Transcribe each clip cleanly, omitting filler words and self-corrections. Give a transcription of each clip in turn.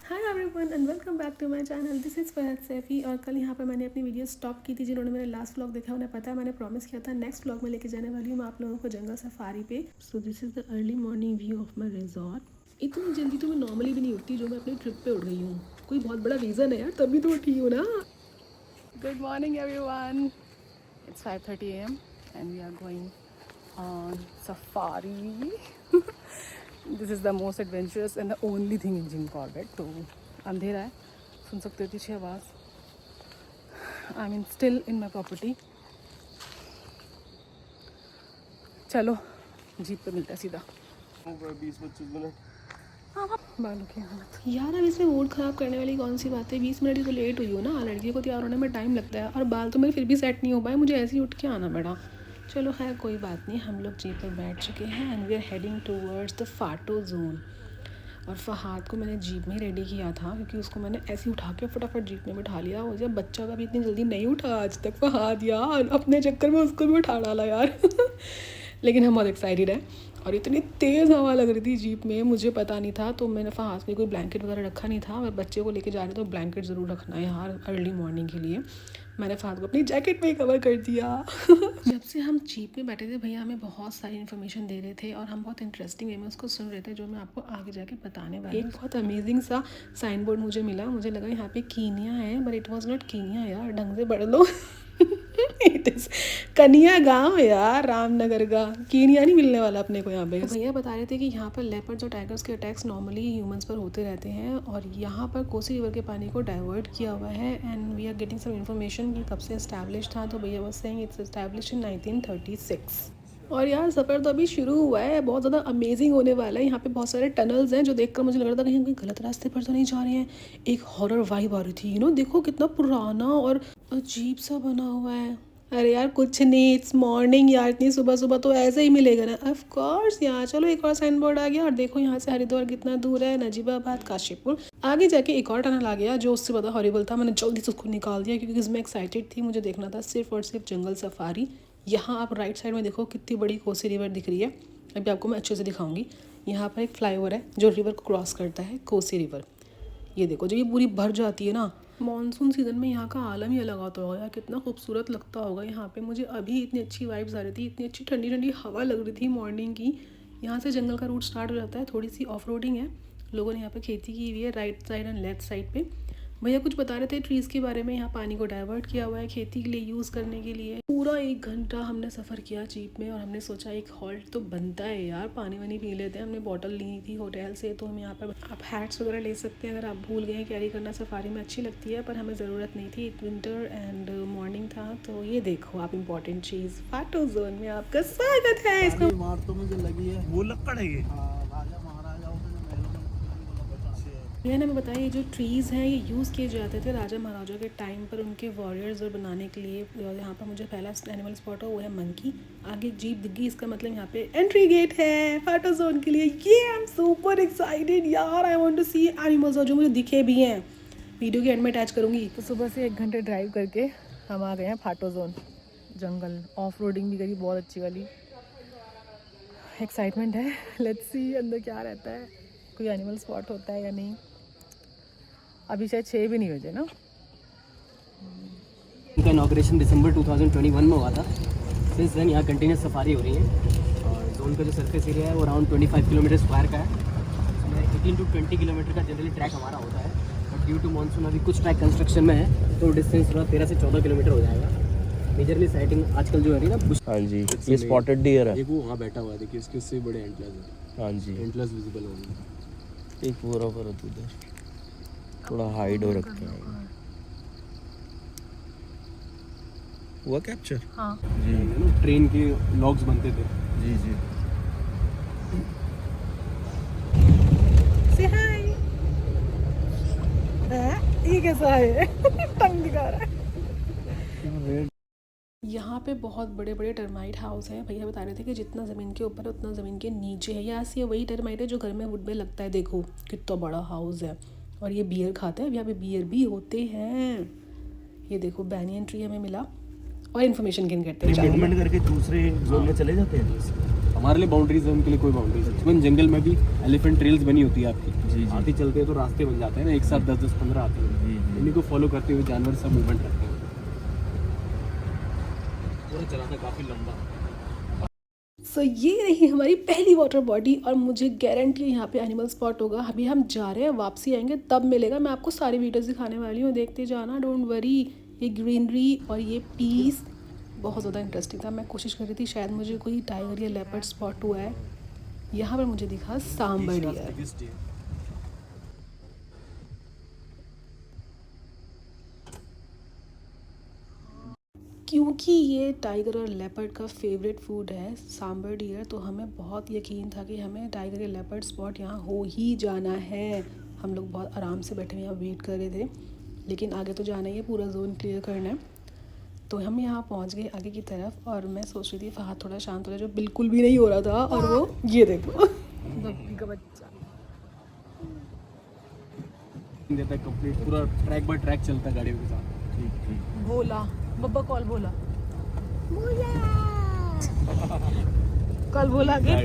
Hi everyone and welcome back to my channel. This is Fahad Saifi. और कल यहाँ पर मैंने अपनी वीडियो स्टॉप की थी। जिन्होंने मेरा लास्ट व्लॉग देखा उन्हें पता है, मैंने प्रॉमिस किया था नेक्स्ट व्लॉग में लेके जाने वाली हूँ मैं आप लोगों को जंगल सफारी पे। So this is the early morning view of my resort. इतनी जल्दी तो मैं नॉर्मली भी नहीं उठती, जो मैं अपनी ट्रिप पे उठ गई हूँ। कोई बहुत बड़ा रीज़न है यार, तभी तो उठी हूँ ना। Good morning, everyone. It's 5:30 a.m. and we are going on safari. This is the most adventurous and the only thing in Jim Corbett. तो अंधेरा है, सुन सकते हो पीछे आवाज़. I mean still in my property. चलो जीप पे मिलता है सीधा. 20-25 मिनट बालों की हालत. यार अब इसमें मूड ख़राब करने वाली कौन सी बात है। 20 मिनट ही तो लेट हुई हूँ ना। लड़की को तैयार होने में टाइम लगता है और बाल तो मेरे फिर भी सेट नहीं हो पाए, मुझे ऐसे ही उठ के आना पड़ा। चलो खैर कोई बात नहीं, हम लोग जीप पर बैठ चुके हैं and we are heading towards the photo zone. और फहाद को मैंने जीप में ही रेडी किया था क्योंकि उसको मैंने ऐसे ही उठा के फटाफट जीप में बिठा लिया। और जब बच्चा का भी इतनी जल्दी नहीं उठा आज तक फहाद, यार अपने चक्कर में उसको भी उठा डाला यार। लेकिन हम बहुत एक्साइटेड हैं। और इतनी तेज़ हवा लग रही थी जीप में, मुझे पता नहीं था, तो मैंने फहाद में कोई ब्लैंकेट वगैरह रखा नहीं था। और बच्चे को लेके जा रहे तो ब्लैंकेट ज़रूर रखना है यार अर्ली मॉर्निंग के लिए। मैंने फहाद को अपनी जैकेट में ही कवर कर दिया। जब से हम जीप में बैठे थे भैया हमें बहुत सारी इन्फॉर्मेशन दे रहे थे और हम बहुत इंटरेस्टिंग वे में उसको सुन रहे थे, जो मैं आपको आगे जाके बताने वाली हूँ। एक बहुत अमेजिंग सा साइन बोर्ड मुझे मिला, मुझे लगा यहाँ पे कीनिया है, but it was not Kenya यार, ढंग से पढ़ लो। इट इज़ कनिया गांव यार, रामनगर का। कीनिया नहीं मिलने वाला अपने को यहाँ पे। तो भैया बता रहे थे कि यहाँ पर लेपर्ड्स और टाइगर्स के अटैक्स नॉर्मली ह्यूमंस पर होते रहते हैं और यहाँ पर कोसी रिवर के पानी को डाइवर्ट किया हुआ है। And we are getting some information कि कब से इस्टेब्लिश था, तो भैया बस सेइंग इट्स इस्टेब्लिश इन 1936। और यार सफ़र तो अभी शुरू हुआ है, बहुत ज़्यादा अमेजिंग होने वाला है। यहाँ पे बहुत सारे टनल्स हैं जो देखकर मुझे लग रहा था कहीं हम कहीं गलत रास्ते पर तो नहीं जा रहे हैं। एक हॉरर वाइब आ रही थी, देखो कितना पुराना और अजीब सा बना हुआ है। अरे यार कुछ नहीं, इट्स मॉर्निंग यार, इतनी सुबह सुबह तो ऐसे ही मिलेगा ना। ऑफ कोर्स यार, चलो एक और साइन बोर्ड आ गया और देखो यहाँ से हरिद्वार कितना दूर है, नजीबाबाद काशीपुर। आगे जाके एक और टनल आ गया जो उससे ज़्यादा हॉरिबल था। मैंने जल्दी से उसको निकाल दिया क्योंकि इसमें एक्साइटेड थी, मुझे देखना था सिर्फ और सिर्फ जंगल सफारी। यहाँ आप राइट साइड में देखो कितनी बड़ी कोसी रिवर दिख रही है, अभी आपको मैं अच्छे से दिखाऊंगी। यहाँ पर एक फ्लाईओवर है जो रिवर को क्रॉस करता है, कोसी रिवर। ये देखो जब ये पूरी भर जाती है ना मॉनसून सीज़न में, यहाँ का आलम ही अलग आता होगा यार, कितना खूबसूरत लगता होगा यहाँ पे। मुझे अभी इतनी अच्छी वाइब्स आ रही थी, इतनी अच्छी ठंडी ठंडी हवा लग रही थी मॉर्निंग की। यहाँ से जंगल का रूट स्टार्ट हो जाता है, थोड़ी सी ऑफ रोडिंग है। लोगों ने यहाँ पे खेती की हुई है right side and left side पे। भैया कुछ बता रहे थे ट्रीज़ के बारे में, यहाँ पानी को डाइवर्ट किया हुआ है खेती के लिए यूज़ करने के लिए। पूरा 1 घंटा हमने सफ़र किया जीप में और हमने सोचा एक हॉल्ट तो बनता है यार, पानी वानी पी लेते हैं। हमने बॉटल ली थी होटल से, तो हम यहाँ पर आप हैट्स वगैरह ले सकते हैं अगर आप भूल गए। कैरी करना सफारी में अच्छी लगती है पर हमें ज़रूरत नहीं थी, विंटर एंड मॉर्निंग था। तो ये देखो आप इम्पॉर्टेंट चीज़, फाटो जोन में आपका स्वागत है। इसको मार तो मुझे लगी है, वो लक्कड़ है ये। राजा महाराजाओं के जो महलों में मैंने बताया ये जो ट्रीज़ हैं ये यूज़ किए जाते थे राजा महाराजा के टाइम पर उनके वॉरियर्स और बनाने के लिए। और यहाँ पर मुझे पहला एनिमल स्पॉट है वो है मंकी। आगे जीप दिख गई, इसका मतलब यहाँ पे एंट्री गेट है फाटो जोन के लिए। ये आई एम सुपर एक्साइटेड यार, I want to see animals और जो मुझे दिखे भी हैं वीडियो के एंड में अटैच करूँगी। तो सुबह से 1 घंटे ड्राइव करके हम आ गए हैं फाटो जोन। जंगल ऑफ रोडिंग भी करी बहुत अच्छी वाली। एक्साइटमेंट है, लेट्स सी अंदर क्या रहता है, कोई एनिमल स्पॉट होता है या नहीं। अभी शायद 6 भी नहीं बजे ना। इनका इनाग्रेशन दिसंबर 2021 में हुआ था। सिंस देन यहाँ कंटिन्यूस सफारी हो रही है और जोन का जो सरफेस एरिया है वो अराउंड 25 किलोमीटर स्क्वायर का है। इसमें 18 to 20 किलोमीटर का जनरली ट्रैक हमारा होता है, बट ड्यू टू मानसून अभी कुछ ट्रैक कंस्ट्रक्शन में है तो डिस्टेंस थोड़ा 13 से 14 किलोमीटर हो जाएगा। मेजरली साइटिंग आजकल जो है रही ना। हाँ जी, ये स्पॉटेड डियर है। एक वो वहाँ बैठा हुआ है, देखिए इसके उससे बड़े एंटलर्स हैं। हाँ जी, एंटलर्स विजिबल होंगे। एक पूरा परत उधर थोड़ा हाइड हो रखा है। हुआ कैप्चर? हाँ जी ट्रेन के लॉग्स बनते थे। जी जी। से हाय। ये कैसा है? टंग दिखा रहा है। यहाँ पे बहुत बड़े बड़े टर्माइट हाउस हैं। भैया बता रहे थे कि जितना ज़मीन के ऊपर है उतना ज़मीन के नीचे है। यहाँ से वही टर्माइट है जो घर में वुड में लगता है, देखो कितना बड़ा हाउस है। और ये बियर खाता है, यहाँ पे बियर भी होते हैं। ये देखो बैनियन ट्री हमें मिला और इन्फॉर्मेशन गेन करते हैं। मूवमेंट करके दूसरे जोन में चले जाते हैं। हमारे लिए बाउंड्रीज है, उनके लिए कोई बाउंड्रीज है। इवन जंगल में भी एलिफेंट ट्रेल्स बनी होती है आपकी, जी, जी। आते चलते हैं तो रास्ते बन जाते हैं ना, एक साथ 10-10-15 आते हैं, इन्हीं को फॉलो करते हुए जानवर सब मूवमेंट करते हैं। पूरा चला था काफ़ी लंबा। सो ये रही हमारी पहली वाटर बॉडी और मुझे गारंटी है यहाँ पे एनिमल स्पॉट होगा। अभी हम जा रहे हैं, वापसी आएंगे तब मिलेगा। मैं आपको सारी वीडियोस दिखाने वाली हूँ, देखते जाना, डोंट वरी। ये ग्रीनरी और ये पीस बहुत ज़्यादा इंटरेस्टिंग था। मैं कोशिश कर रही थी शायद मुझे कोई टाइगर या लेपर्ड स्पॉट हुआ है। यहाँ पर मुझे दिखा सांबर डियर। क्योंकि ये टाइगर और लेपर्ड का फेवरेट फूड है सांबर डियर, तो हमें बहुत यकीन था कि हमें टाइगर या लेपर्ड स्पॉट यहाँ हो ही जाना है। हम लोग बहुत आराम से बैठे हुए यहाँ वेट कर रहे थे, लेकिन आगे तो जाना ही है, पूरा जोन क्लियर करना है। तो हम यहाँ पहुँच गए आगे की तरफ और मैं सोच रही थी फहद थोड़ा शांत हो रहा, जो बिल्कुल भी नहीं हो रहा था। और वो ये देखो बकरी का बच्चा। देता है कंप्लीट, पूरा ट्रैक बाय ट्रैक चलता है गाड़ियों के साथ। ठीक। भोला बब्बा कॉल भोला कल बोला के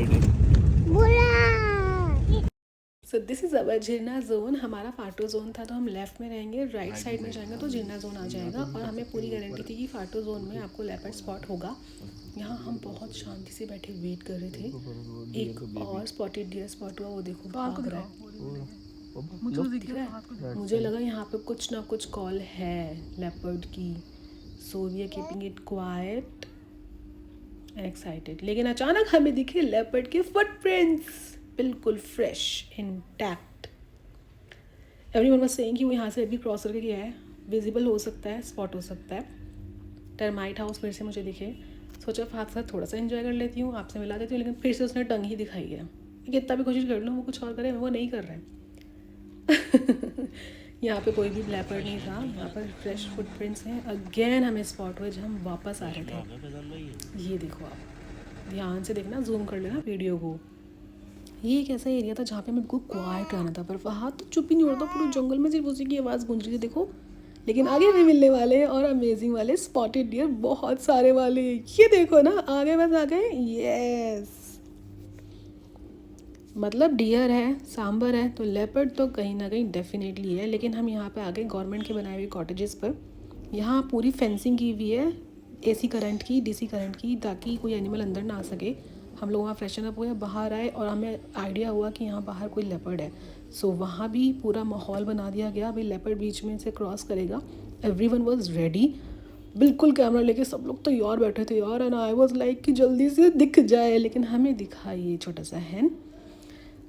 सो दिस इज़ अवर झरना जोन। हमारा फाटो जोन था तो हम लेफ्ट में रहेंगे, राइट साइड में जाएंगे तो झरना जोन आ जाएगा। और हमें पूरी गारंटी थी कि फाटो जोन में आपको लेपर्ड स्पॉट होगा। यहाँ हम बहुत शांति से बैठे वेट कर रहे थे। एक और स्पॉटेड डियर स्पॉट हुआ, वो देखो भाग रहा है। दिख रहा है? मुझे लगा यहाँ पे कुछ ना कुछ कॉल है लेपर्ड की, so we are keeping it quiet and excited. लेकिन अचानक हमें दिखे लेपर्ड के फुटप्रिंट्स, बिल्कुल fresh intact. Everyone was saying कि वो यहाँ से अभी क्रॉस करके गया है, विजिबल हो सकता है, स्पॉट हो सकता है। टर्माइट हाउस फिर से मुझे दिखे, सोचा फाद के साथ थोड़ा सा एंजॉय कर लेती हूँ, आपसे मिला देती हूँ, लेकिन फिर से उसने टंग ही दिखाई है। कितना भी कोशिश कर लूँ वो कुछ और करे, वो नहीं कर रहा है। यहाँ पे कोई भी लेपर्ड नहीं था, यहाँ पर फ्रेश फुटप्रिंट्स हैं। अगेन हमें स्पॉट हुए जब हम वापस आ रहे थे। ये देखो, आप ध्यान से देखना, जूम कर लेना वीडियो को। ये एक ऐसा एरिया था जहाँ पे हमें बिल्कुल क्वाइट रहना था, पर वहाँ तो चुप ही नहीं हो रहा था, पूरे जंगल में सिर्फ उसी की आवाज़ गूंज रही थी। देखो, लेकिन आगे भी मिलने वाले हैं और अमेजिंग वाले स्पॉटेड डियर, बहुत सारे वाले। ये देखो ना, आगे बस आ गए। यस, मतलब डियर है, सांबर है, तो लेपर्ड तो कहीं ना कहीं डेफिनेटली है। लेकिन हम यहाँ पे आ गए गवर्नमेंट के बनाए हुए कॉटेजेस पर। यहाँ पूरी फेंसिंग की हुई है, AC करंट की, DC करंट की, ताकि कोई एनिमल अंदर ना आ सके। हम लोग वहाँ फ्रेशन अप हुए, बाहर आए और हमें आइडिया हुआ कि यहाँ बाहर कोई लेपर्ड है। सो वहाँ भी पूरा माहौल बना दिया गया, अभी लेपर्ड बीच में से क्रॉस करेगा। एवरीवन वाज रेडी, बिल्कुल कैमरा लेके सब लोग तैयार बैठे थे यार। एंड आई वाज लाइक कि जल्दी से दिख जाए, लेकिन हमें दिखा ये छोटा सा हैन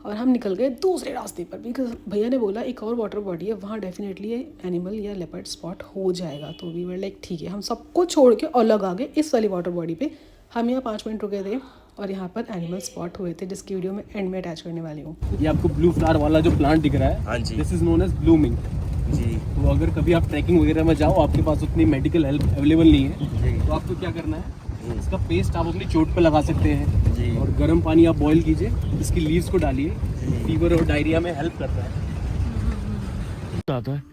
और हम निकल गए दूसरे रास्ते पर, बिकॉज भैया ने बोला एक और वाटर बॉडी है, वहाँ डेफिनेटली एनिमल या लेपर्ड स्पॉट हो जाएगा। तो वी वर लाइक ठीक है, हम सबको छोड़ के अलग आ गए इस वाली वाटर बॉडी पे। हम यहाँ 5 मिनट रुके थे और यहाँ पर एनिमल स्पॉट हुए थे, जिसकी वीडियो में एंड में अटैच करने वाली हूँ। ये आपको ब्लू फ्लावर वाला जो प्लांट दिख रहा है, हाँ जी। This is known as blooming जी। तो अगर कभी आप ट्रैकिंग वगैरह में जाओ, आपके पास उतनी मेडिकल हेल्प अवेलेबल नहीं है, तो आपको क्या करना है, इसका पेस्ट आप अपनी चोट पे लगा सकते हैं जी। और गर्म पानी आप बॉईल कीजिए, इसकी लीव्स को डालिए, फीवर और डायरिया में हेल्प करता है। आता है।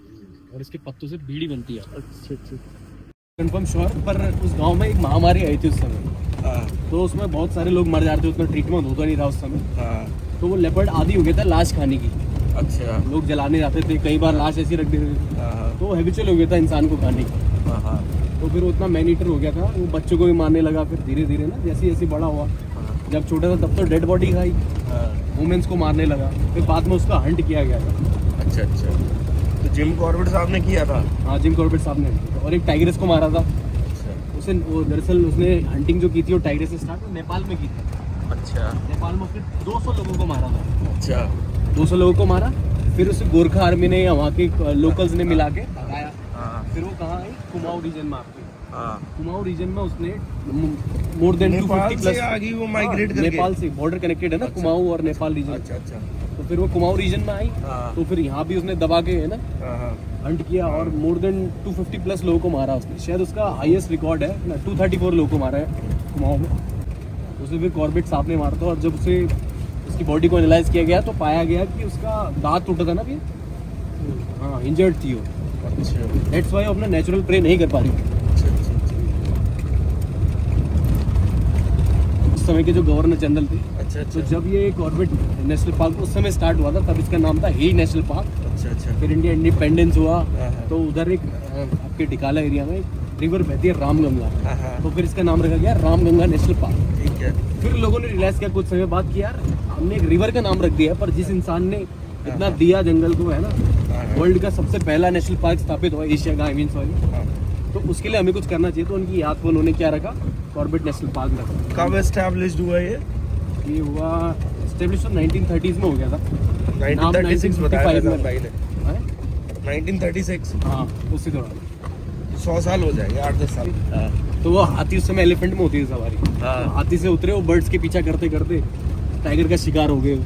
और इसके पत्तों से बीड़ी बनती है। अच्छा अच्छा। कंफर्म श्योर, पर उस गांव में एक महामारी आई थी उस समय, हाँ तो उसमें बहुत सारे लोग मर जाते थे, उतना ट्रीटमेंट होता नहीं था उस समय। हाँ। तो वो लेपर्ड आदी हो गया था लाश खाने की, अच्छा। लोग जलाने जाते थे, कई बार लाश ऐसी रख देते थे, हाँ तो हैबिचुअल हो गया था इंसान को खाने की। हाँ हाँ। तो फिर वो उतना मैनीटर हो गया था, वो बच्चों को भी मारने लगा। फिर धीरे धीरे ना जैसे जैसे बड़ा हुआ, जब छोटा था तब तो डेड बॉडी खाई, वुमेन्स को मारने लगा, फिर बाद में उसका हंट किया गया था। अच्छा अच्छा। तो जिम कॉर्बेट साहब ने किया था। हाँ, जिम कॉर्बेट साहब ने, और एक टाइग्रेस को मारा था। अच्छा उसे वो दरअसल उसने हंटिंग जो की थी वो टाइग्रेस से स्टार्ट नेपाल में की थी। अच्छा नेपाल में उसने 200 लोगों को मारा था। अच्छा। 200 लोगों को मारा, फिर उसे गोरखा आर्मी ने या वहाँ के लोकल्स ने मिला के भगाया। हाँ फिर वो कहाँ आई, कुमाऊं रीजन में। आपके हाँ। कुमाऊं रीजन में उसने मोर देन 250 प्लस आगे वो माइग्रेट करके। नेपाल से बॉर्डर कनेक्टेड है ना, कुमाऊं और नेपाल रीजन। अच्छा अच्छा। तो फिर वो कुमाऊं रीजन में आई, हाँ। तो फिर यहाँ भी उसने दबा के है ना हाँ हाँ। हंट किया और मोर देन 250 प्लस लोगों को मारा उसने। शायद उसका हाईएस्ट रिकॉर्ड है ना, 234 लोगों को मारा है कुमाऊं में। उसे फिर कॉर्बेट साहब ने मारा था, और जब उसे उसकी बॉडी को एनालाइज किया गया तो पाया गया कि उसका दांत टूटा था ना फिर, हाँ, इंजर्ड थी वो। अच्छा दैट्स वाई अपना नेचुरल प्रे नहीं कर पा रही। अच्छा अच्छा। उस समय के जो गवर्नर जनरल थे। अच्छा तो जब ये कॉर्बेट नेशनल पार्क उस समय स्टार्ट हुआ था, तब इसका नाम था ही नेशनल पार्क। अच्छा फिर इंडिया इंडिपेंडेंस हुआ हाँ। तो उधर एक आपके टिकाला एरिया में रिवर बहती है रामगंगा, हाँ। तो फिर इसका नाम रखा गया रामगंगा नेशनल पार्क। ठीक है। फिर लोगों ने रियलाइज किया कुछ समय बाद कि यार हमने एक रिवर का नाम रख दिया, पर जिस इंसान ने इतना दिया जंगल को, है ना, वर्ल्ड का सबसे पहला नेशनल पार्क स्थापित हुआ एशिया का, आई मीन सॉरी, हाँ। तो उसके लिए हमें कुछ करना चाहिए। तो उनकी याद को उन्होंने क्या रखा, कॉर्बेट नेशनल पार्क रखा। कब एस्टैब्लिश्ड हुआ ये? ये हुआ एस्टेब्लिश 1930s में हो गया था। 1936 बताया था भाई ने। हाँ? 1936। हाँ, उससे थोड़ा 100 साल हो जाएंगे, 8-10 साल। तो वो हाथी उस समय एलिफेंट में होती थी सवारी। हाँ। तो हाथी से उतरे, वो बर्ड्स के पीछा करते करते टाइगर का शिकार हो गए।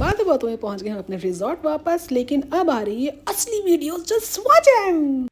बातों में पहुंच गए हम अपने रिजॉर्ट वापस, लेकिन अब आ रही है असली वीडियो, जस्ट वॉच एम।